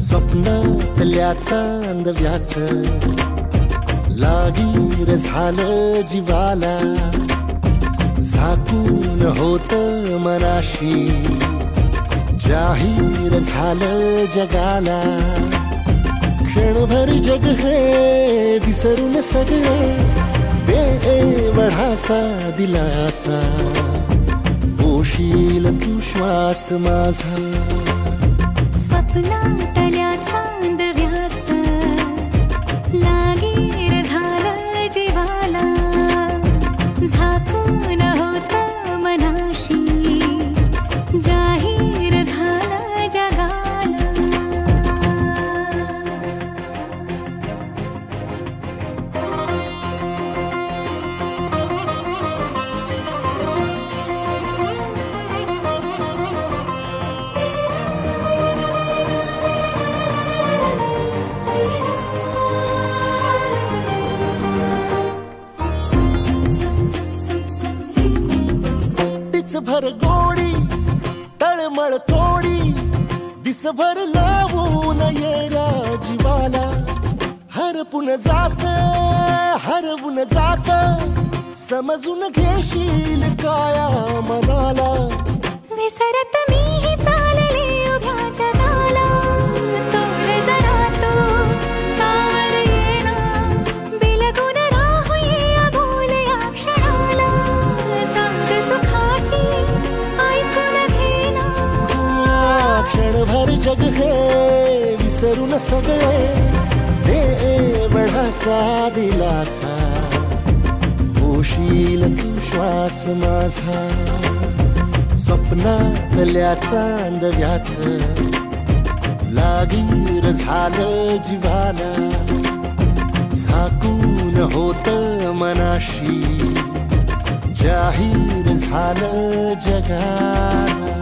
स्वप्नातल्या चांदव्याच लागीर झालं जीवाला, झाकून होत मनाशी जाहीर झालं जगाला. क्षणभर जग हे विसरून सगळे दे वढासा दिलासा, पोशील तू श्वास माझा. स्वप्नातल्या चांदव्याच लागीर झालं जीवाला, झाकून होत मनाशी जाहीर झालं जगाला. भर गोडी तळमळ थोडी दिसभर लावून येऱ्या जीवाला, हरपून जात समजून घेशील काया मनाला. विसरत मीही चालले उभ्या जगाला, तोर जरा तो सावर येणा, बिलगून राहूये अबोल या क्षणाला. सांग सुखाची ऐकून घेना, क्षणभर जग हे विसरून सगळे दे वढासा दिलासा, पोशील तू श्वास माझा. स्वप्नातल्या चांदव्याच लागीर झालं जीवाला, झाकून होत मनाशी जाहीर झालं जगाला.